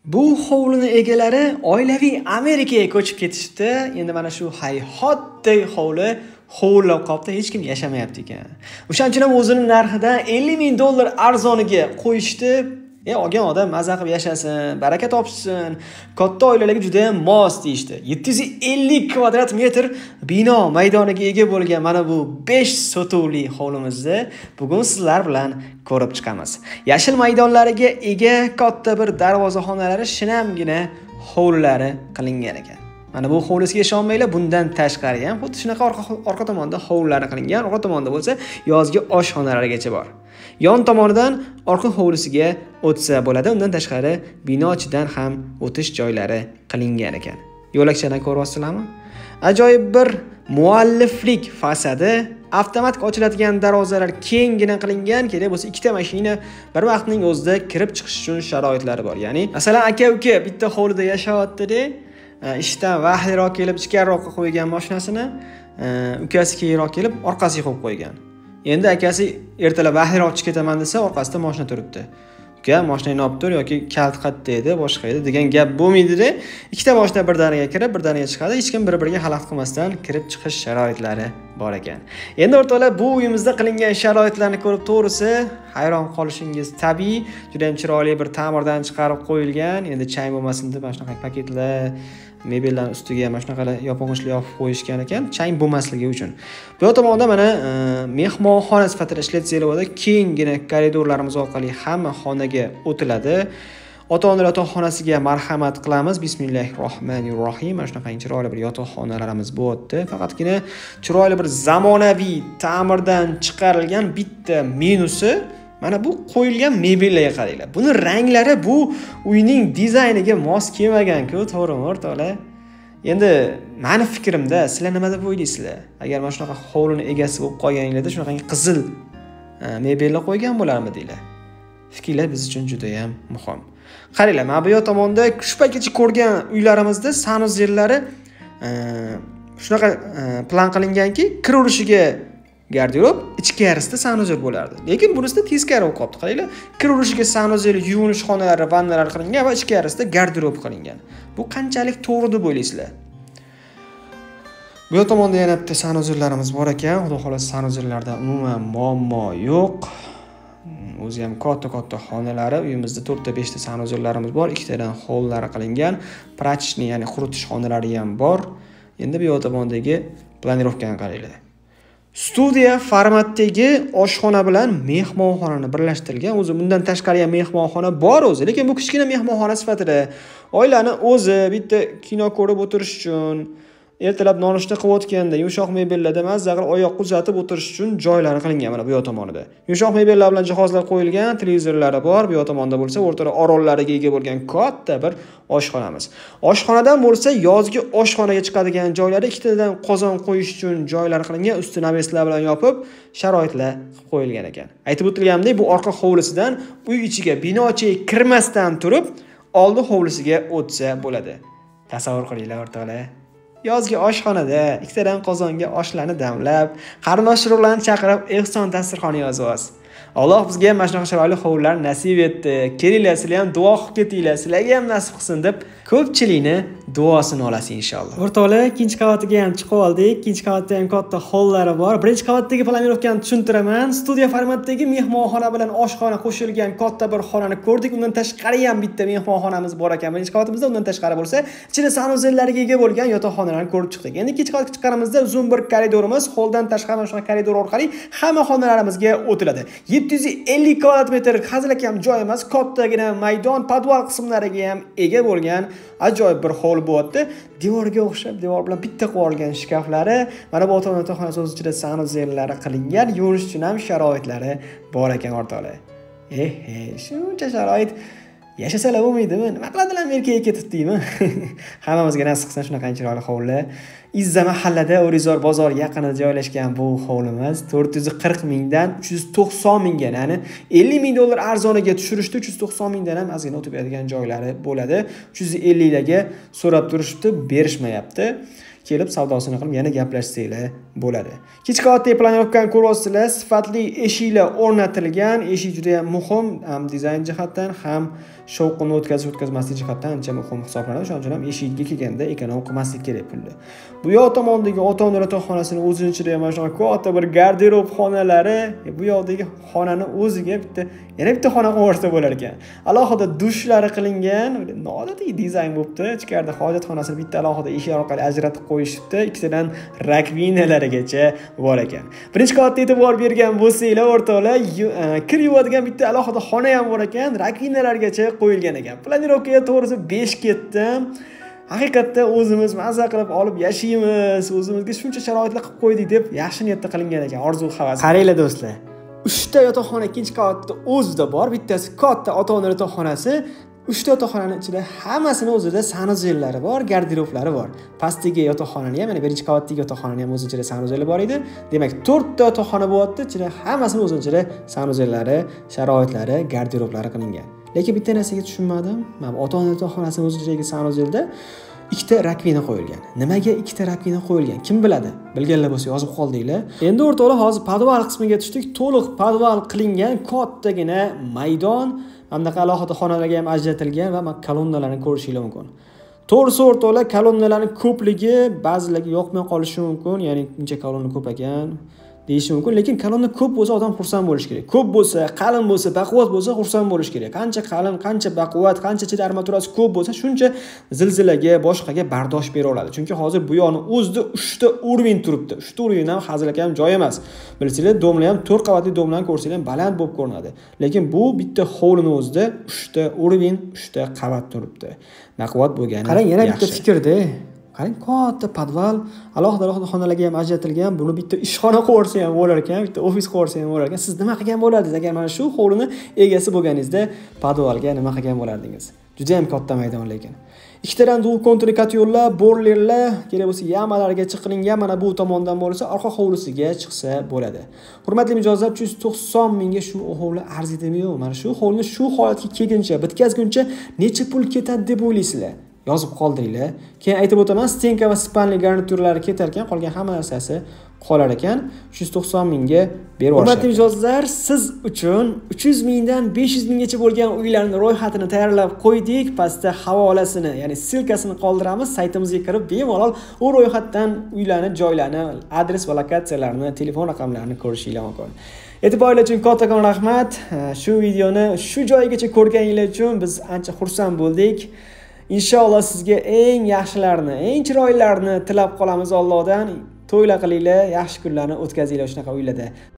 Bu hovlini egalari oilaviy Amerikaga ko'chib ketishdi. Endi mana shu hayhotdek hovlab qolibdi, hech kim yashamayapti ekan. O'shaning uchun ham o'zining narxidan $50,000 arzoniga qo'yishdi. Olgan odam maza qilib yashasin, baraka topsin, katta oilalarga juda ham mos deyishdi. 750 kvadrat metr bino maydoniga ega bo'lgan mana bu 5 sotuvli hovlimizni bugun sizlar bilan ko'rib chiqamiz. Yashil maydonlariga ega katta bir darvozaxonalari, shinamgina hovlilari qilingan ekan. Mana bu hovlisiga ishonmanglar, bundan tashqari ham xuddi shunaqa orqa tomonda hovlilari qilingan. Orqa tomonda bo'lsa yozgi oshxonalarigacha bor. Yon tomonidan orqa hovlisiga o'tsa bo'ladi. Undan tashqari bino ichidan ham o'tish joylari qilingan ekan. Yo'lakchadan ko'ryapsizlarmi? Ajoyib bir mualliflik fasadi, avtomatik ochiladigan darvozalar kenggina qilingan, kerak bo'lsa ikkita mashina bir vaqtning o'zida kirib chiqish uchun sharoitlari bor. Ya'ni, masalan, aka-uka bitta hovlida yashayapti-da, ishdan vaqtliroq kelib ichkariroqqa qo'ygan mashinasini, ukasi keyinroq kelib orqasiga qo'yib qo'ygan. Endi akasi ertalab vaqtliroq chiqib ketaman desa, orqasida mashina turibdi. Uka, mashinani olib tur yoki kalt qayerda edi, boshqa edi degan gap bo'lmaydi-da. Ikkita mashina birdaniga kirib, birdaniga chiqadi, hech kim bir-biriga xalaqit qilmasdan kirib chiqish sharoitlari bor ekan. Endi o'rtoqlar, bu uyimizda qilingan sharoitlarni ko'rib to'g'risi hayron qolishingiz tabiiy. Juda ham chiroyli bir ta'mirdan chiqarib qo'yilgan. Endi chang bo'lmasin deb mana shunaqa paketlar, mebellarning ustiga mana shunaqa yopinchiqli yopib qo'yishgan ekan, chang bo'lmasligi uchun. Bu tomonda mana mehmonxona sifatida ishlatiladi. Kenggina koridorlarimiz orqali hamma xonaga o'tiladi. Ota-onalar yotoqxonasiga marhamat qilamiz. Bismillahirrohmanirrohim. Mana shunaqa chiroyli bir yotoqxonalarimiz bo'lyapti. Faqatgina chiroyli bir zamonaviy ta'mirdan chiqarilgan bitta minusi mana bu qo'yilgan mebellarga qaranglar. Buni ranglari bu uyning dizayniga mos kelmagan-ku, to'g'rimi o'rtoqlar? Endi meni fikrimda, sizlar nima deb o'ylaysizlar? Agar mana shunaqa hovlini egasi bo'lib qolganinglarda shunaqa qizil mebellar qo'ygan bo'larmidinglar? Fikrlar biz uchun juda ham muhim. Qaranglar, mana bu tomonda shu paytgacha ko'rgan uylarimizda sanuzelari shunaqa plan qilinganki, kiraverishiga garderob, ichkarisida sanuzel bo'lardi. Lekin bunisida teskari bo'lib qolibdi. Qaranglar, kiraverishiga sanuzel, yuvinish xonalari, vannalar qilingan va ichkarisida garderob qilingan. Bu qanchalik to'g'ri deb o'ylaysizlar? Bu tomonda yana bitta sanuzellarimiz bor ekan. Xudo xolasa sanuzellarda umuman muammo yo'q. O'zi ham katta xonalari, uyimizda 4 ta 5 ta sanuzellarimiz bor, 2 tadan hovllari qilingan, prachni, ya'ni quritish xonalari ham bor. Endi bu tomondagi planirovkani qaranglar. Studiya formatdagi oshxona bilan mehmonxonani birlashtirilgan. O'zi bundan tashqari ham mehmonxona bor o'zi, lekin bu kichkina mehmonxona sifatida oilani o'zi bitta kino ko'rib o'tirish uchun, ertalab nonushta qilayotganda yumshoq mebellarda mazza qilib oyoqqa uzatib o'tirish uchun joylari qilingan mana bu tomonida. Yumshoq mebellar bilan jihozlar qo'yilgan, televizorlari bor. Bu tomonda bo'lsa o'rtada orollariga ega bo'lgan katta bir oshxonamiz. Oshxonadan bo'lsa yozgi oshxonaga chiqadigan joylari, ikkitadan qozon qo'yish uchun joylar qilingan, usti naveslar bilan yopib, sharoitlar qilib qo'yilgan ekan. Aytib o'tilganidek, bu orqa hovlisidan uy ichiga bino ichiga kirmasdan turib, oldi hovlisiga o'tsa bo'ladi. Tasavvur qilinglar o'rtoqlar. Yozgi oshxonada ikkitadan qozonga oshlarni damlab, qarindosh-urug'larni chaqirib, ehson dasturxoni yozyapsiz. Alloh bizga mana shunaqa chiroyli hovlilar nasib etdi. Kelinglar, sizlar ham duo qilib ketinglar, sizlarga ham nasib qilsin deb ko'pchilikni duosini olasiz inshaalloh. O'rtoqlar, ikkinchi qavatiga ham chiqib oldik. Ikkinchi qavatda ham katta hollari bor. Birinchi qavatdagi planirovkani tushuntiraman. Studiya formatdagi mehmonxona bilan oshxona qo'shilgan katta bir xonani ko'rdik. Undan tashqari ham bitta mehmonxonamiz bor ekan. Birinchi qavatimizda undan tashqari bo'lsa, ichida sanuzellariga ega bo'lgan yotoqxonalarni ko'rib chiqdik. Endi ikkinchi qavatga chiqqanimizda uzun bir koridorimiz, holdan tashqari mana shu koridor orqali hamma xonalarimizga o'tiladi. 750 kvadrat metr hazilakam joy emas, kattagina maydon, podval qismlariga ham ega bo'lgan ajoyib bir hovli bo'lyapti. Devorga o'xshab, devor bilan bitta qilib olgan shkaflari, mana bu ota-ona o'z ichida sanuzellari qilingan, yuvinish uchun ham sharoitlari bor ekan o'rtoqlar. Shuncha sharoit yashasalar bo'lmaydimi? Nima qiladilar Amerikaga ketibdimi? Hammamizga nasib qilsin shunaqa chiroyli hovli. Izza mahallada O'rizor bozor yaqinida joylashgan bu hovlimiz 440 mingdan 390 mingga, ya'ni $50,000 arzoniga tushirishdi. 390 mingdan ham ozgina o'tib yotgan joylari bo'ladi. 350 larga so'rab turishibdi, berishmayapti. Kelib savdosini qilib yana gaplashsanglar bo'ladi. Ikkinchi qavatdagi planirovkani ko'ryapsizlar, sifatli eshiklar o'rnatilgan. Eshik juda ham muhim, ham dizayn jihatdan, ham shovqinni o'tkazmaslik jihatdan ancha muhim hisoblanadi. Shuning uchun ham eshikka kelganda ekonom qilmaslik kerak pulni. Bu yoq tomondagi ota-ona yotoqxonasini o'zini ichida ham mana katta bir garderob xonalari, bu yoqdagi xonani o'ziga yana bitta xona qilib bo'lar ekan. Alohida dushlari qilingan, noodatiy dizayn bo'libdi. Ichkarida hojatxonasini bitta alohida eshik orqali ajratib qo'yishibdi. Ikkitadan rakvinalarigacha bor ekan. Birinchi qavatda e'tibor bergan bo'lsanglar, o'rtoqlar, kir yuvadigan bitta alohida xona ham bor ekan, rakvinalargacha qo'yilgan ekan. Planirovkaga to'g'risi 5 ketdim. Haqiqatda o'zimiz mazza qilib olib yashaymiz, o'zimizga shuncha sharoitlar qilib qo'ydik deb yaxshi niyatda qilingan ekan, orzu-havas. Qaranglar do'stlar. 3 ta yotoqxona ikkinchi qavatda o'zida bor, bittasi katta ota-ona yotoqxonasi. 3 ta yotoqxonaning ichida hammasini o'zida sanuzellari bor, garderoblari bor. Pastdagi yotoqxonani ham, ya'ni birinchi qavatdagi yotoqxonani ham o'z ichida sanuzelli bor edi. Demak, 4 ta yotoqxona bo'lyapti, ichida hammasini o'z ichida sanuzellari, sharoitlari, garderoblari qilingan. Lekin bitta narsaga tushunmadim. Mana ota-ona yotoqxonasining o'z ichidagi sanuzelda ikkita rakvina qo'yilgan. Nimaga ikkita rakvina qo'yilgan? Kim biladi? Bilganlar bo'lsa yozib qoldinglar. Endi o'rtoqlar, hozir podval qismiga tushdik. To'liq podval qilingan kattagina maydon, hamda alohida xonalarga ham ajratilgan va kolonnalarni ko'rishingiz mumkin. To'g'risi o'rtoqlar, kolonnalarning ko'pligi ba'zilarga yoqmay qolishi mumkin, ya'ni buncha kolonna ko'p ekan deyish mumkin, lekin kolonna ko'p bo'lsa odam xursand bo'lish kerak. Ko'p bo'lsa, qalin bo'lsa, baquvvat bo'lsa xursand bo'lish kerak. Qancha qalin, qancha baquvvat, qancha ichida armaturasi ko'p bo'lsa, shuncha zilzilaga, boshqaga bardosh bera oladi. Chunki hozir bu yoqni o'zida 3 ta urovень turibdi. 3 ta urovень ham hazilaka ham joy emas. Bilsanglar, domlar ham 4 qavatli domlarni ko'rsanglar ham baland bo'lib ko'rinadi. Lekin bu bitta hovlining o'zida 3 ta urovень, 3 ta qavat turibdi. Baquvvat bo'lgani. Qarang, yana bitta fikrda. Qarang, katta podval, alohida xonalarga ham ajratilgan. Buni bitta ishxona qo'ysa ham bo'lar ekan, bitta ofis qo'ysa ham bo'lar ekan. Siz nima qilgan bo'lardingiz agar mana shu hovlini egasi bo'lganingizda podvalga nima qilgan bo'lardingiz? Juda ham katta maydon lekin. Ikkitadan dual konturli kotyollar, borlerlar, kerak bo'lsa yamalarga chiqilingan, mana bu tomondan bo'lsa orqa hovlisiga chiqsa bo'ladi. Hurmatli mijozlar, 390 mingga shu hovli arzidimi yo'q? Mana shu hovlini shu holatga kelguncha, bitkazguncha necha pul ketadi deb o'ylaysizlar? Yozib qoldiringlar. Keyin aytib o'taman, stenka va spanli garniturlari ketar ekan, qolgan hamma narsasi qolar ekan. 390 mingga berib yuborishadi. Hurmatli mijozlar, siz uchun 300 mingdan 500 minggacha bo'lgan uylarning ro'yxatini tayyorlab qo'ydik. Pastda havolasini, ya'ni ssilkasini qoldiramiz. Saytimizga kirib bemalol u ro'yxatdan uylarni, joylarni, adres va lokatsiyalarni, telefon raqamlarini ko'rishingiz mumkin. E'tiboringiz uchun kattakon rahmat. Shu videoni shu joyigacha ko'rganingiz uchun biz ancha xursand bo'ldik. Inshaalloh sizga eng yaxshilarini, eng chiroylilarini tilab qolamiz Allohdan. To'ylar qilinglar, yaxshi kunlarni o'tkazinglar shunaqa uylarda.